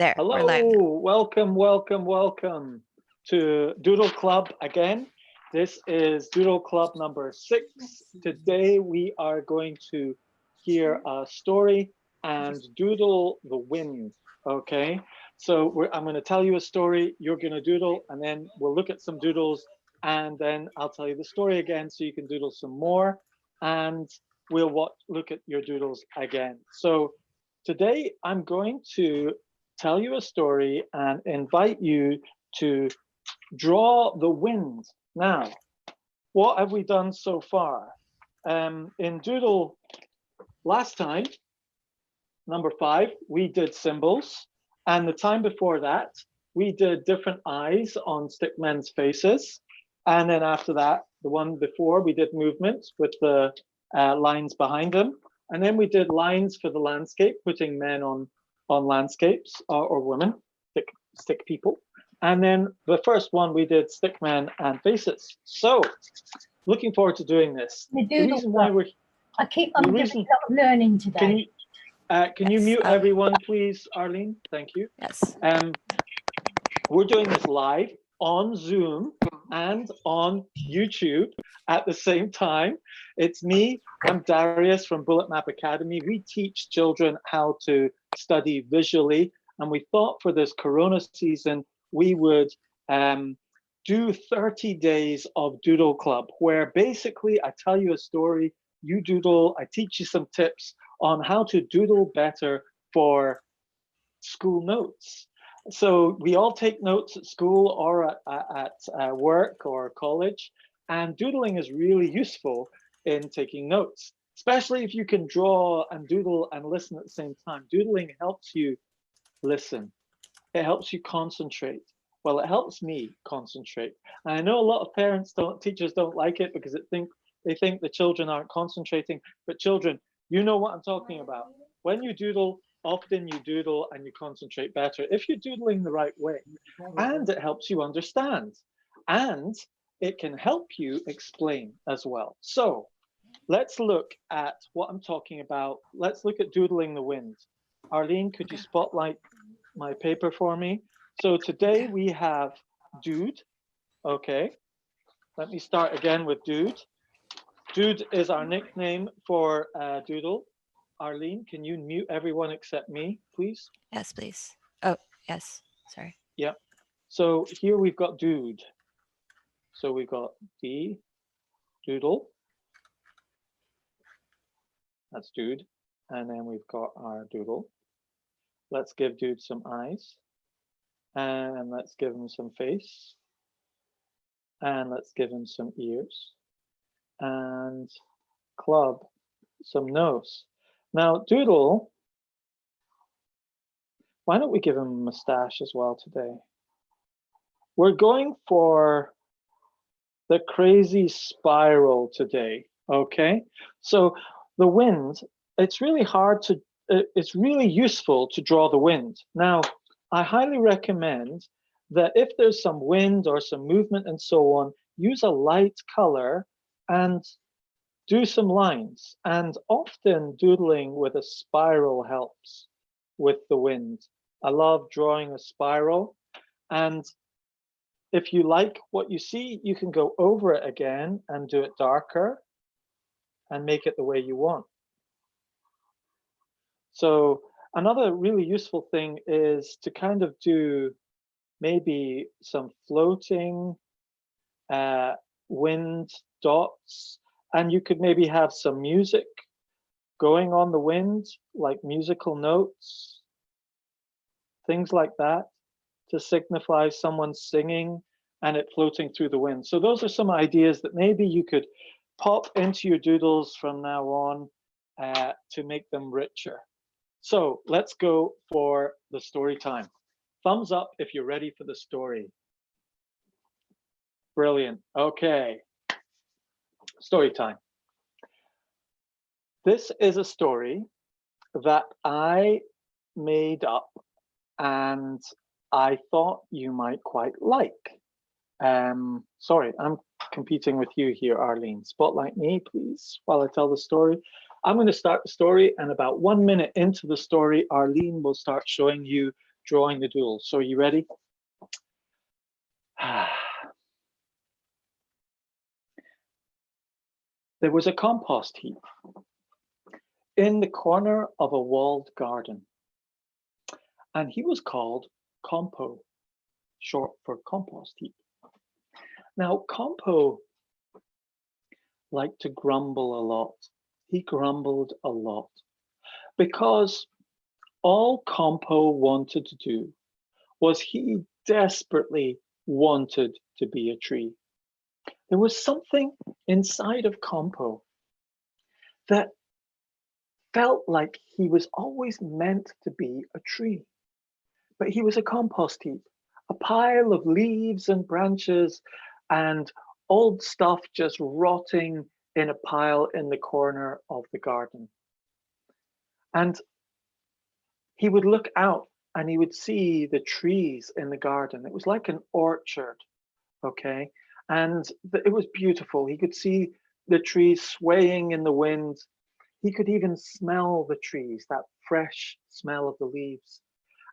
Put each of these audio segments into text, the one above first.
There, we're live now. Hello, welcome to Doodle Club again. This is Doodle Club number 6. Today we are going to hear a story and doodle the wind, okay? So I'm going to tell you a story, you're going to doodle, and then we'll look at some doodles, and then I'll tell you the story again so you can doodle some more, and we'll look at your doodles again. So today I'm going to tell you a story and invite you to draw the wind. Now, what have we done so far? In Doodle last time, number 5, we did symbols. And the time before that, we did different eyes on stickmen's faces. And then after that, the one before, we did movements with the lines behind them. And then we did lines for the landscape, putting men on landscapes or women, stick people. And then the first one we did stick men and faces. So looking forward to doing this. The reason why I'm doing a lot of learning today. Can you mute everyone, please, Arlene? Thank you. Yes. We're doing this live on Zoom and on YouTube at the same time. It's me, I'm Darius from Bullet Map Academy. We teach children how to study visually, and we thought for this Corona season, we would do 30 days of Doodle Club, where basically I tell you a story, you doodle, I teach you some tips on how to doodle better for school notes. So we all take notes at school or at work or college, and doodling is really useful in taking notes, especially if you can draw and doodle and listen at the same time. Doodling helps you listen. It helps you concentrate. Well, it helps me concentrate. And I know a lot of teachers don't like it because they think the children aren't concentrating, but children, you know what I'm talking about. When you doodle, often you doodle and you concentrate better if you're doodling the right way. And it helps you understand. And it can help you explain as well. So let's look at what I'm talking about. Let's look at doodling the wind. Arlene, could you spotlight my paper for me? So today we have Dude. Okay, let me start again with Dude. Dude is our nickname for Doodle. Arlene, can you mute everyone except me, please? Yes, please. Oh, yes. Sorry. Yeah. So here we've got Dude. So we've got D, Doodle. That's Dude. And then we've got our Doodle. Let's give Dude some eyes. And let's give him some face. And let's give him some ears. And Club some nose. Now, Doodle, why don't we give him a mustache as well today? We're going for the crazy spiral today, okay? So the wind, it's really useful to draw the wind. Now, I highly recommend that if there's some wind or some movement and so on, use a light color and do some lines. And often doodling with a spiral helps with the wind. I love drawing a spiral. And if you like what you see, you can go over it again and do it darker and make it the way you want. So another really useful thing is to kind of do maybe some floating wind dots, and you could maybe have some music going on the wind, like musical notes, things like that, to signify someone singing and it floating through the wind. So those are some ideas that maybe you could pop into your doodles from now on to make them richer. So let's go for the story time. Thumbs up if you're ready for the story. Brilliant. Okay. Story time. This is a story that I made up and I thought you might quite like. Sorry, I'm competing with you here, Arlene. Spotlight me, please, while I tell the story. I'm going to start the story, and about 1 minute into the story, Arlene will start showing you drawing the doodle. So are you ready? There was a compost heap in the corner of a walled garden, and he was called Compo, short for compost heap. Now, Compo liked to grumble a lot. He grumbled a lot because all Compo wanted to do was he desperately wanted to be a tree. There was something inside of Compo that felt like he was always meant to be a tree, but he was a compost heap, a pile of leaves and branches and old stuff just rotting in a pile in the corner of the garden. And he would look out and he would see the trees in the garden. It was like an orchard, okay? And it was beautiful. He could see the trees swaying in the wind. He could even smell the trees, that fresh smell of the leaves.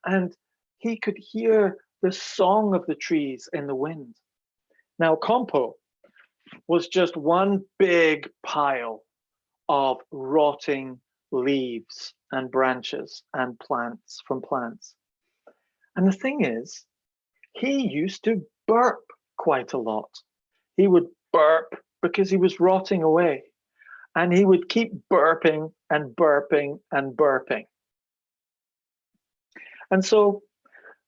And he could hear the song of the trees in the wind. Now, Compo was just one big pile of rotting leaves and branches and plants from plants. And the thing is, he used to burp quite a lot. He would burp because he was rotting away. And he would keep burping and burping and burping. And so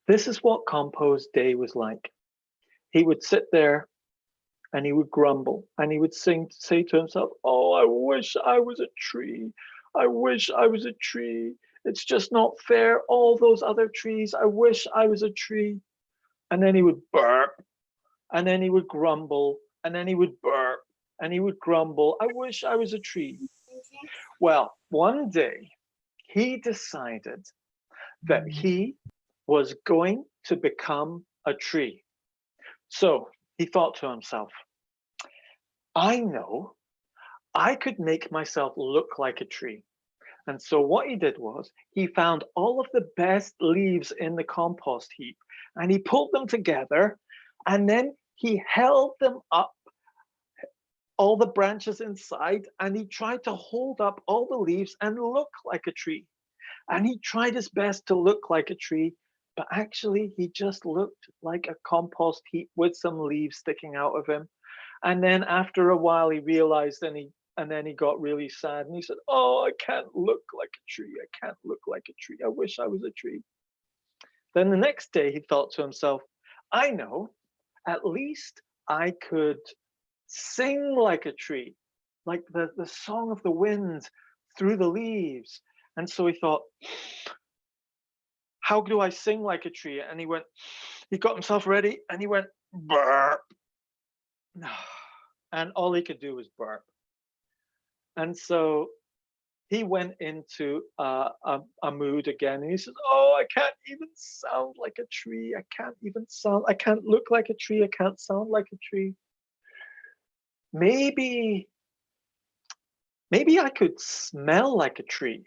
this is what Compo's day was like. He would sit there and he would grumble and he would say to himself, oh, I wish I was a tree. I wish I was a tree. It's just not fair. All those other trees, I wish I was a tree. And then he would burp and then he would grumble and then he would burp and he would grumble. I wish I was a tree. Well, one day he decided that he was going to become a tree. So he thought to himself, I know I could make myself look like a tree. And so what he did was he found all of the best leaves in the compost heap and he pulled them together and then he held them up, all the branches inside, and he tried to hold up all the leaves and look like a tree. And he tried his best to look like a tree, but actually he just looked like a compost heap with some leaves sticking out of him. And then after a while he realized and then he got really sad and he said, oh, I can't look like a tree. I can't look like a tree. I wish I was a tree. Then the next day he thought to himself, I know, at least I could sing like a tree, like the song of the wind through the leaves. And so he thought, how do I sing like a tree? And he got himself ready and he went, burp. And all he could do was burp. And so he went into a mood again and he said, oh, I can't even sound like a tree. I can't look like a tree. I can't sound like a tree. Maybe I could smell like a tree.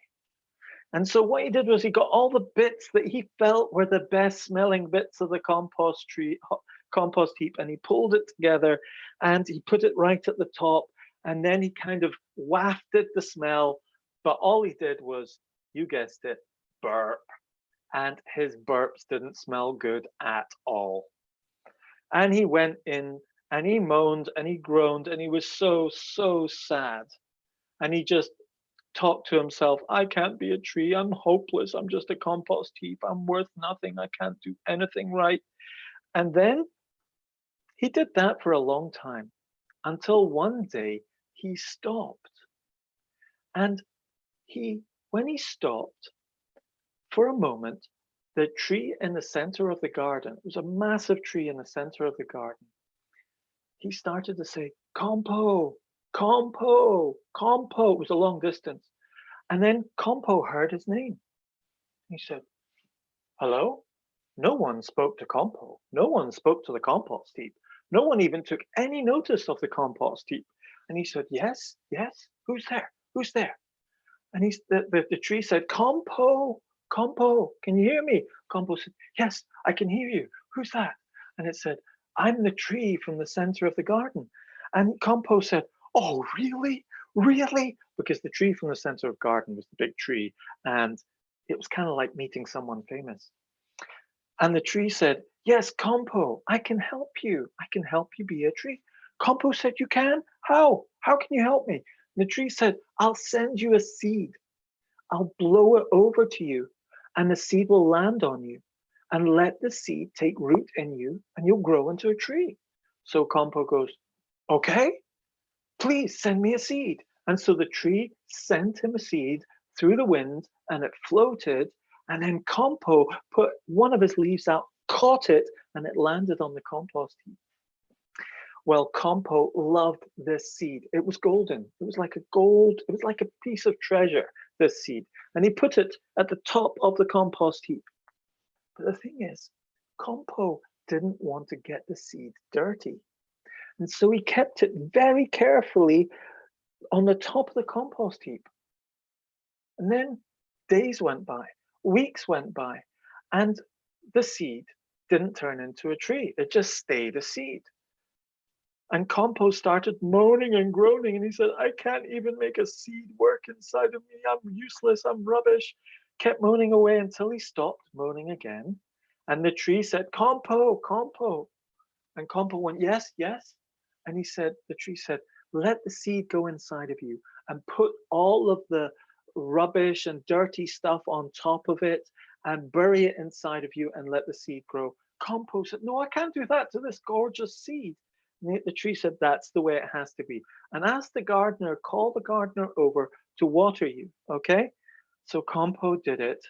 And so what he did was he got all the bits that he felt were the best smelling bits of the compost heap, and he pulled it together and he put it right at the top. And then he kind of wafted the smell, but all he did was, you guessed it, burp. And his burps didn't smell good at all. And he went in and he moaned and he groaned and he was so, so sad. And he just talked to himself, I can't be a tree. I'm hopeless. I'm just a compost heap. I'm worth nothing. I can't do anything right. And then he did that for a long time until one day he stopped. And when he stopped, for a moment, the tree in the center of the garden, it was a massive tree in the center of the garden, he started to say, Compo, Compo, Compo. It was a long distance. And then Compo heard his name. He said, hello? No one spoke to Compo. No one spoke to the compost heap. No one even took any notice of the compost heap. And he said, yes, yes, who's there? Who's there? And the tree said, Compo, Compo, can you hear me? Compo said, yes, I can hear you. Who's that? And it said, I'm the tree from the center of the garden. And Compo said, oh, really? Really? Because the tree from the center of the garden was the big tree. And it was kind of like meeting someone famous. And the tree said, yes, Compo, I can help you. I can help you be a tree. Compo said, you can? How? How can you help me? And the tree said, I'll send you a seed. I'll blow it over to you, and the seed will land on you. And let the seed take root in you, and you'll grow into a tree. So Compo goes, okay, please send me a seed. And so the tree sent him a seed through the wind, and it floated. And then Compo put one of his leaves out, caught it, and it landed on the compost heap. Well, Compo loved this seed. It was golden. It was like a piece of treasure, this seed. And he put it at the top of the compost heap. But the thing is, Compo didn't want to get the seed dirty. And so he kept it very carefully on the top of the compost heap. And then days went by, weeks went by, and the seed didn't turn into a tree. It just stayed a seed. And Compo started moaning and groaning, and he said, I can't even make a seed work inside of me. I'm useless, I'm rubbish. Kept moaning away until he stopped moaning again. And the tree said, Compo, Compo. And Compo went, yes, yes. And the tree said, let the seed go inside of you and put all of the rubbish and dirty stuff on top of it and bury it inside of you and let the seed grow. Compo said, no, I can't do that to this gorgeous seed. And the tree said, that's the way it has to be. And ask the gardener, call the gardener over to water you, okay? So Compo did it.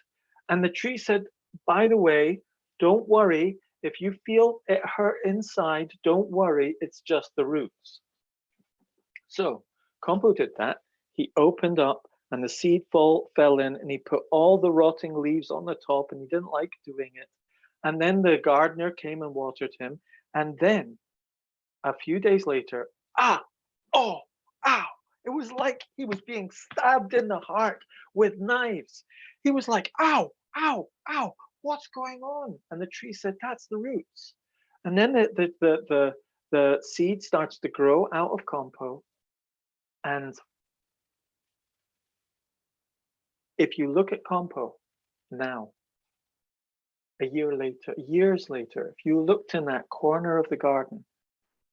And the tree said, by the way, don't worry. If you feel it hurt inside, don't worry. It's just the roots. So Compo did that. He opened up and the seed fell in, and he put all the rotting leaves on the top, and he didn't like doing it. And then the gardener came and watered him. And then a few days later, ow! It was like he was being stabbed in the heart with knives. He was like, ow, ow, ow, what's going on? And the tree said, that's the roots. And then the seed starts to grow out of Compo. And if you look at Compo now, years later, if you looked in that corner of the garden,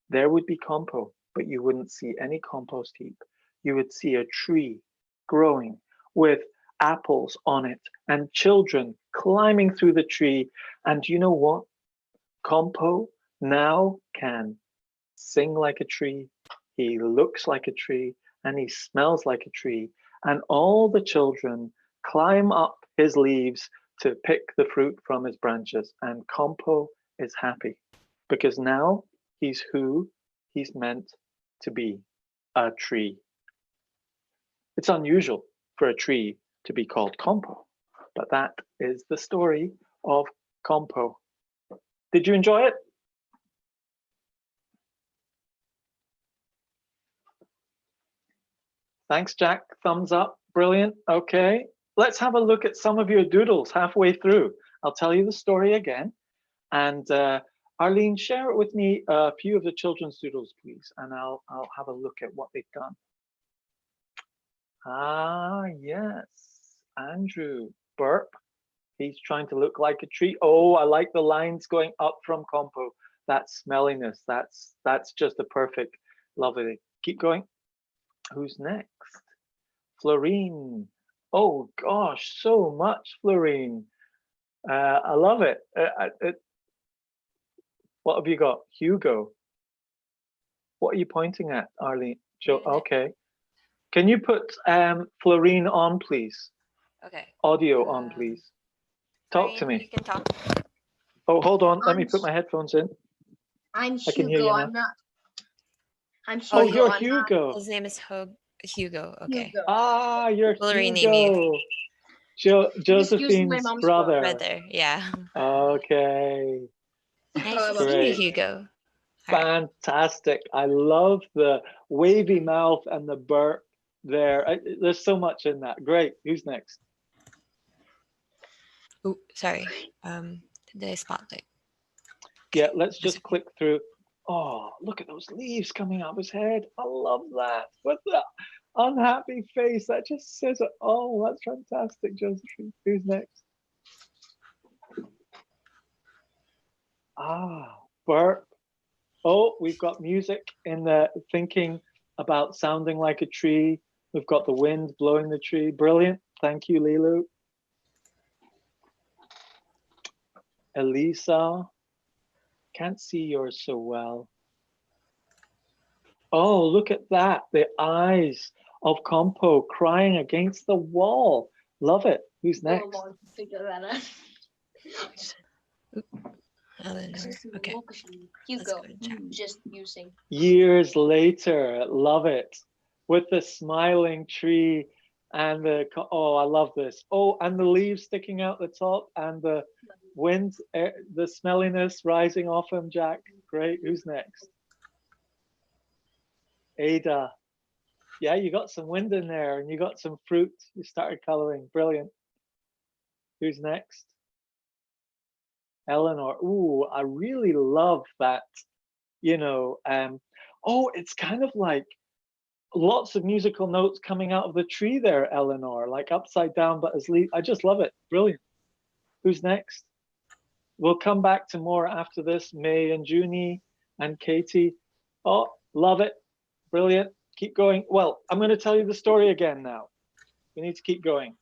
there would be Compo, but you wouldn't see any compost heap. You would see a tree growing with apples on it and children climbing through the tree. And you know what? Compo now can sing like a tree, he looks like a tree, and he smells like a tree. And all the children climb up his leaves to pick the fruit from his branches. And Compo is happy because now he's who he's meant to be, a tree. It's unusual for a tree to be called Compo, but that is the story of Compo. Did you enjoy it? Thanks, Jack. Thumbs up. Brilliant. Okay. Let's have a look at some of your doodles halfway through. I'll tell you the story again. And Arlene, share it with me, a few of the children's doodles, please. And I'll have a look at what they've done. Ah, yes. Andrew. Burp. He's trying to look like a tree. Oh, I like the lines going up from Compo. That smelliness. That's just a perfect, lovely. Keep going. Who's next? Florine. Oh gosh, so much, Florine. I love it. What have you got? Hugo. What are you pointing at, Arlene? Joe. Okay. Can you put Florine on, please? Okay. Audio on, please. Talk to me. You can talk. Oh, hold on. Let me put my headphones in. I'm I can hear Hugo. you now. I'm not. I'm Oh, Hugo. you're I'm Hugo. His name is Hugo. Okay. Hugo. Ah, you're Florine named me. Hugo. Just using my Josephine's mom's brother. Brother. Yeah. Okay. Nice to Great. see you, Hugo. All right. Fantastic. I love the wavy mouth and the burp there. There's so much in that. Great. Who's next? Oh, sorry. The spotlight. Yeah, let's just click through. Oh, look at those leaves coming out of his head. I love that. With the unhappy face, that just says it. Oh, that's fantastic, Josephine. Who's next? Ah, burp. Oh, we've got music in the thinking about sounding like a tree. We've got the wind blowing the tree. Brilliant. Thank you, Lilu. Elisa. Can't see yours so well. Oh, look at that. The eyes of Compo crying against the wall. Love it. Who's next? Figure that out. Eleanor. Okay. Hugo, go to chat. just using. Years later. Love it. With the smiling tree and the, oh, I love this. Oh, and the leaves sticking out the top and the wind, the smelliness rising off him, Jack. Great. Who's next? Ada. Yeah, you got some wind in there and you got some fruit. You started coloring. Brilliant. Who's next? Eleanor. Ooh, I really love that. You know, oh, it's kind of like lots of musical notes coming out of the tree there, Eleanor, like upside down, but as I just love it. Brilliant. Who's next? We'll come back to more after this. May and Junie and Katie. Oh, love it. Brilliant. Keep going. Well, I'm going to tell you the story again now. We need to keep going.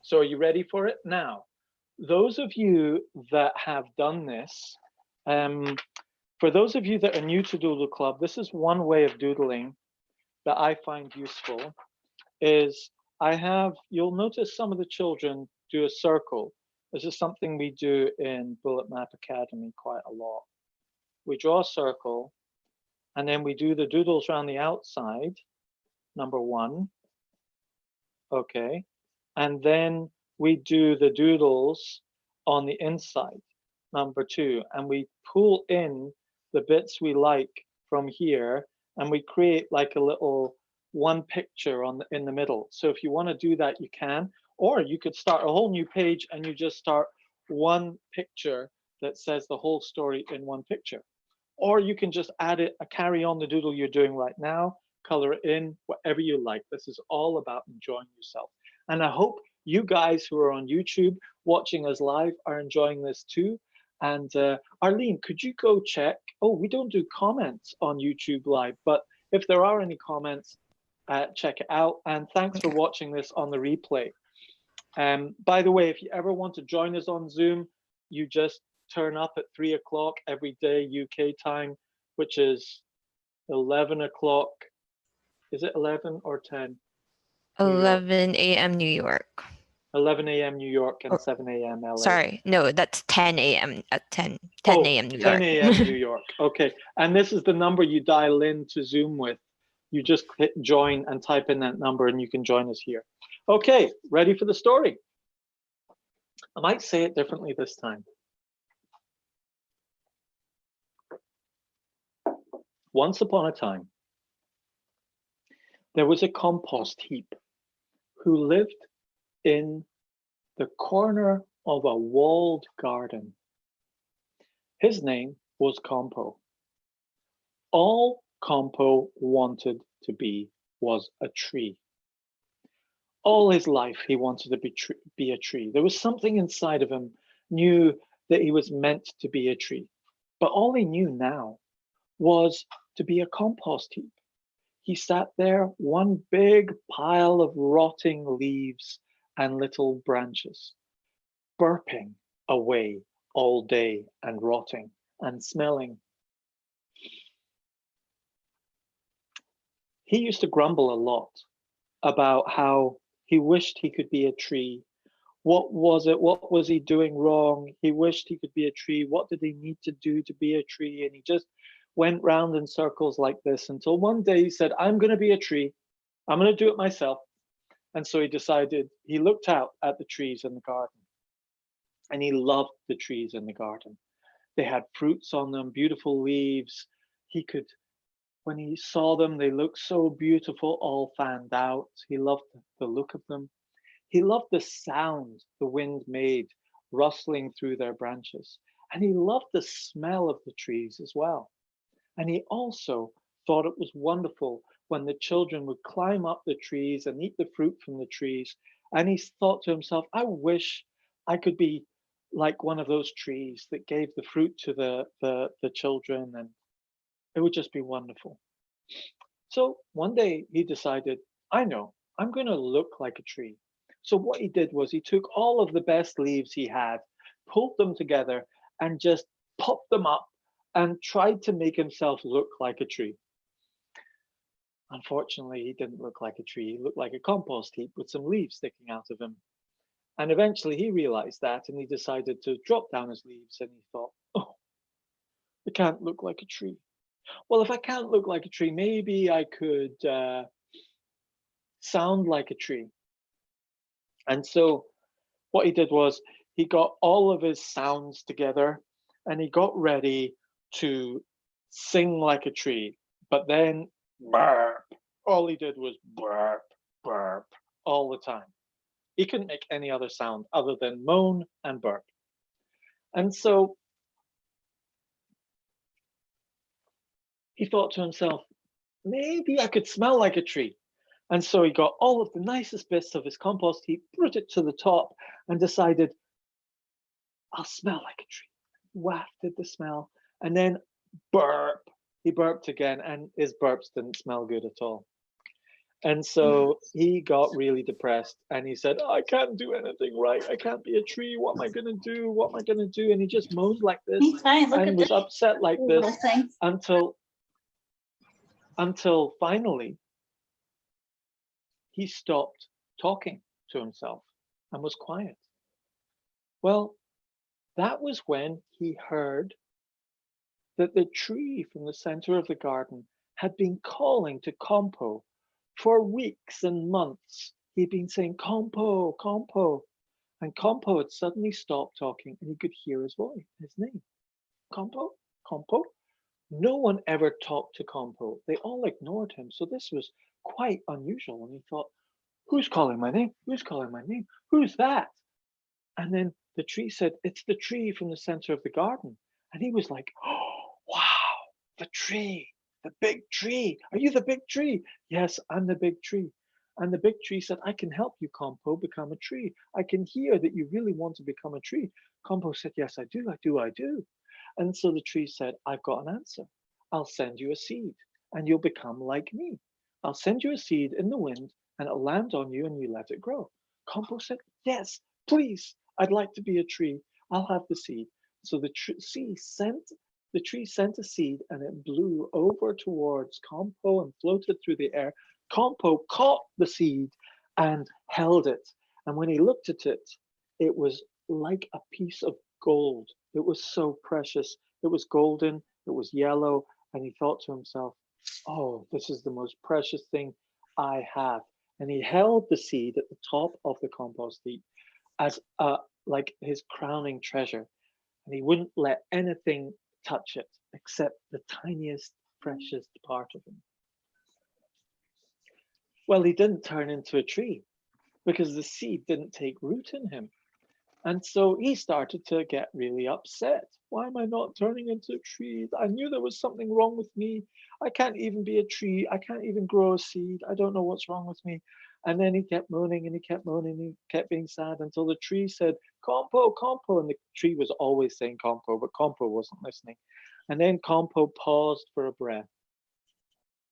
So are you ready for it? Now, those of you that have done this, for those of you that are new to Doodle Club, this is one way of doodling that I find useful, is you'll notice some of the children do a circle. This is something we do in Bullet Map Academy quite a lot. We draw a circle, and then we do the doodles around the outside, number one. Okay. And then we do the doodles on the inside, number two. And we pull in the bits we like from here, and we create like a little one picture in the middle. So if you want to do that, you can, or you could start a whole new page and you just start one picture that says the whole story in one picture. Or you can just add it, carry on the doodle you're doing right now, color it in, whatever you like. This is all about enjoying yourself. And I hope you guys who are on YouTube watching us live are enjoying this too. And Arlene, could you go check? Oh, we don't do comments on YouTube live, but if there are any comments, check it out. And thanks for watching this on the replay. By the way, if you ever want to join us on Zoom, you just turn up at 3 o'clock every day UK time, which is 11 o'clock. Is it 11 or 10? 11 a.m. New York. 11 a.m. New York and 7 a.m. LA. Sorry, no, that's 10 a.m. at 10 a.m. New York. 10 a.m. New York. Okay. And this is the number you dial in to Zoom with. You just hit join and type in that number and you can join us here. Okay, ready for the story? I might say it differently this time. Once upon a time, there was a compost heap who lived in the corner of a walled garden. His name was Compo. All Compo wanted to be was a tree. All his life he wanted to be a tree. There was something inside of him, knew that he was meant to be a tree. But all he knew now was to be a compost heap. He sat there, one big pile of rotting leaves and little branches, burping away all day and rotting and smelling. He used to grumble a lot about how he wished he could be a tree. What was it? What was he doing wrong? He wished he could be a tree. What did he need to do to be a tree? And he just went round in circles like this until one day he said, I'm going to be a tree. I'm going to do it myself. And so he decided, he looked out at the trees in the garden and he loved the trees in the garden. They had fruits on them, beautiful leaves. He could, when he saw them, they looked so beautiful, all fanned out. He loved the look of them. He loved the sound the wind made rustling through their branches. And he loved the smell of the trees as well. And he also thought it was wonderful when the children would climb up the trees and eat the fruit from the trees. And he thought to himself, I wish I could be like one of those trees that gave the fruit to the children, and it would just be wonderful. So one day he decided, I know, I'm going to look like a tree. So what he did was he took all of the best leaves he had, pulled them together, and just popped them up and tried to make himself look like a tree. Unfortunately, he didn't look like a tree. He looked like a compost heap with some leaves sticking out of him. And eventually he realized that, and he decided to drop down his leaves, and he thought, oh, I can't look like a tree. Well, if I can't look like a tree, maybe I could sound like a tree. And so what he did was he got all of his sounds together and he got ready to sing like a tree. But then burp. All he did was burp, burp all the time. He couldn't make any other sound other than moan and burp. And so he thought to himself, maybe I could smell like a tree. And so he got all of the nicest bits of his compost heap, put it to the top, and decided, I'll smell like a tree. Wafted the smell, and then burp. He burped again, and his burps didn't smell good at all. And so he got really depressed, and he said, oh, I can't do anything right. I can't be a tree. What am I going to do? What am I going to do? And he just moaned like this and was upset like this until finally he stopped talking to himself and was quiet. Well, that was when he heard that the tree from the center of the garden had been calling to Compo for weeks and months. He'd been saying, Compo, Compo. And Compo had suddenly stopped talking, and he could hear his voice, his name. Compo, Compo. No one ever talked to Compo. They all ignored him. So this was quite unusual. And he thought, who's calling my name? Who's calling my name? Who's that? And then the tree said, it's the tree from the center of the garden. And he was like, oh, wow, the tree, the big tree. Are you the big tree? Yes, I'm the big tree. And the big tree said, I can help you, Compo, become a tree. I can hear that you really want to become a tree. Compo said, yes, I do, I do, I do. And so the tree said, I've got an answer. I'll send you a seed and you'll become like me. I'll send you a seed in the wind and it'll land on you and you let it grow. Compo said, yes, please, I'd like to be a tree. I'll have the seed. So the tree sent a seed and it blew over towards Compo and floated through the air. Compo caught the seed and held it. And when he looked at it, it was like a piece of gold. It was so precious. It was golden, it was yellow, and he thought to himself, oh, this is the most precious thing I have. And he held the seed at the top of the compost heap as like his crowning treasure. And he wouldn't let anything touch it except the tiniest, freshest part of him. Well, he didn't turn into a tree because the seed didn't take root in him. And so he started to get really upset. Why am I not turning into a tree? I knew there was something wrong with me. I can't even be a tree. I can't even grow a seed. I don't know what's wrong with me. And then he kept moaning and he kept moaning and he kept being sad until the tree said, Compo, Compo. And the tree was always saying Compo, but Compo wasn't listening. And then Compo paused for a breath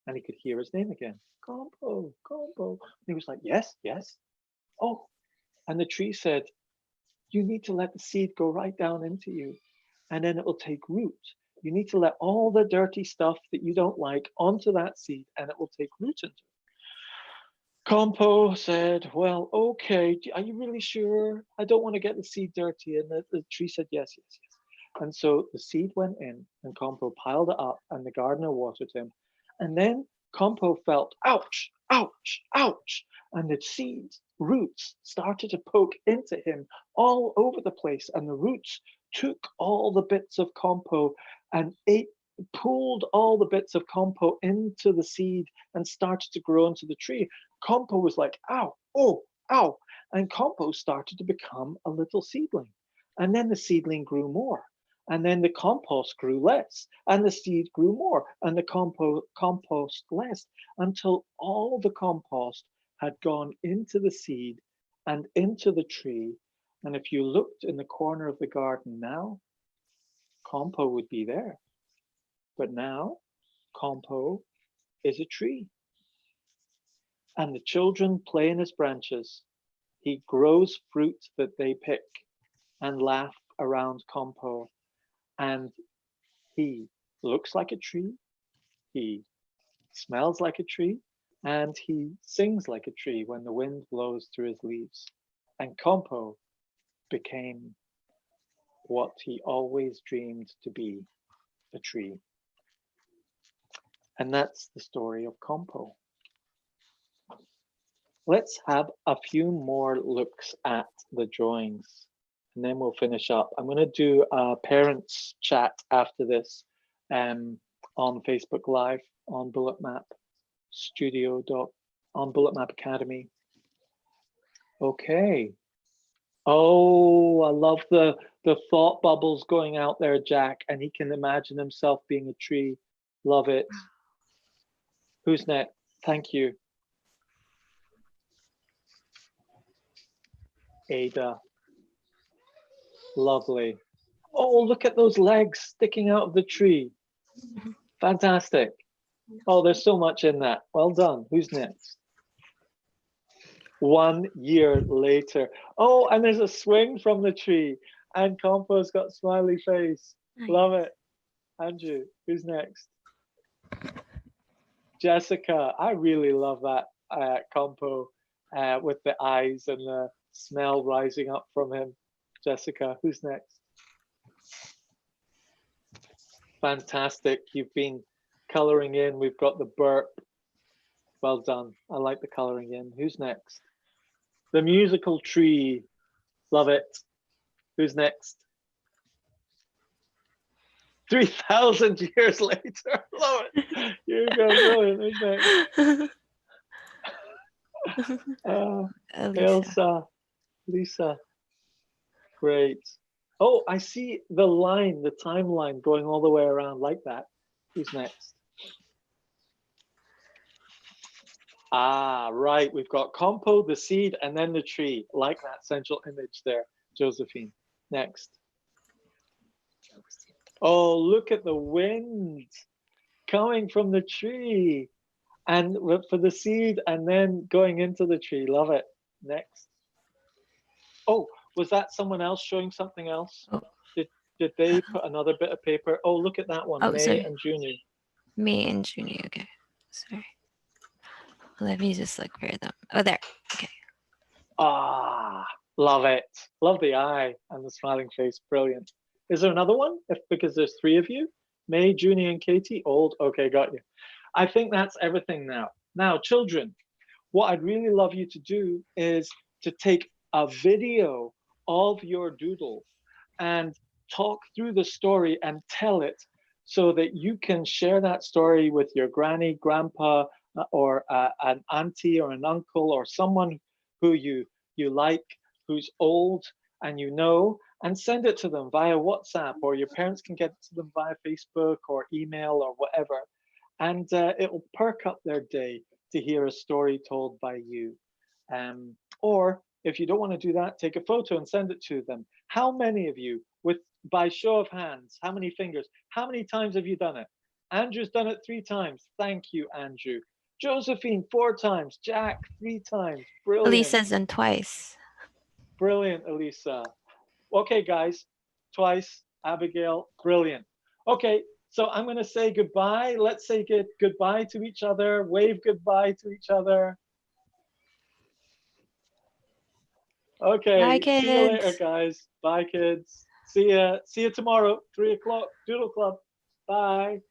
and he could hear his name again. Compo, Compo. And he was like, yes, yes. Oh, and the tree said, you need to let the seed go right down into you and then it will take root. You need to let all the dirty stuff that you don't like onto that seed and it will take root into it. Compo said, well, okay, are you really sure? I don't want to get the seed dirty. And the tree said, yes, yes, yes. And so the seed went in and Compo piled it up and the gardener watered him. And then Compo felt, ouch, ouch, ouch. And the seed's roots started to poke into him all over the place. And the roots took all the bits of Compo and pulled all the bits of Compo into the seed and started to grow into the tree. Compo was like, ow, oh, ow. And Compo started to become a little seedling. And then the seedling grew more. And then the compost grew less. And the seed grew more. And the compost less. Until all the compost had gone into the seed and into the tree. And if you looked in the corner of the garden now, Compo would be there. But now, Compo is a tree. And the children play in his branches. He grows fruit that they pick and laugh around Compo. And he looks like a tree. He smells like a tree. And he sings like a tree when the wind blows through his leaves. And Compo became what he always dreamed to be, a tree. And that's the story of Compo. Let's have a few more looks at the drawings and then we'll finish up. I'm going to do a parents chat after this on Facebook Live on Bullet Map Studio on Bullet Map Academy. Okay. Oh, I love the thought bubbles going out there, Jack, and he can imagine himself being a tree. Love it. Who's next? Thank you. Ada. Lovely. Oh, look at those legs sticking out of the tree. Fantastic. Oh, there's so much in that. Well done. Who's next? 1 year later. Oh, and there's a swing from the tree. And Compo's got smiley face. Nice. Love it. Andrew, who's next? Jessica. I really love that Compo with the eyes and the smell rising up from him. Jessica, who's next? Fantastic. You've been coloring in. We've got the burp. Well done. I like the coloring in. Who's next? The musical tree. Love it. Who's next? 3,000 years later. Love it. Here you go. Brilliant. Who's next? Elsa. Lisa. Great. Oh, I see the line, the timeline going all the way around like that. Who's next? Ah, right. We've got Compo, the seed, and then the tree. Like that central image there, Josephine. Next. Oh, look at the wind coming from the tree. And for the seed and then going into the tree. Love it. Next. Oh, was that someone else showing something else? Oh. Did they put another bit of paper? Oh, look at that one. Oh, May sorry. and Junior. May and Junior. Okay. Sorry. Let me just look for them. Oh, there. Okay. Ah, love it. Love the eye and the smiling face. Brilliant. Is there another one? Because there's 3 of you. May, Junior, and Katie. Old. Okay, got you. I think that's everything now. Now, children, what I'd really love you to do is to take a video of your doodle and talk through the story and tell it so that you can share that story with your granny, grandpa, or an auntie or an uncle or someone who you like, who's old and you know, and send it to them via WhatsApp, or your parents can get it to them via Facebook or email or whatever. And it'll perk up their day to hear a story told by you. Or if you don't want to do that, take a photo and send it to them. How many of you, by show of hands, how many fingers, how many times have you done it? Andrew's done it 3 times. Thank you, Andrew. Josephine, 4 times. Jack, 3 times. Brilliant. Elisa's done twice. Brilliant, Elisa. Okay, guys, twice. Abigail, brilliant. Okay, so I'm going to say goodbye. Let's say goodbye to each other. Wave goodbye to each other. Okay, Bye, kids. See you later, guys. Bye, kids. See you tomorrow, 3 o'clock, Doodle Club. Bye.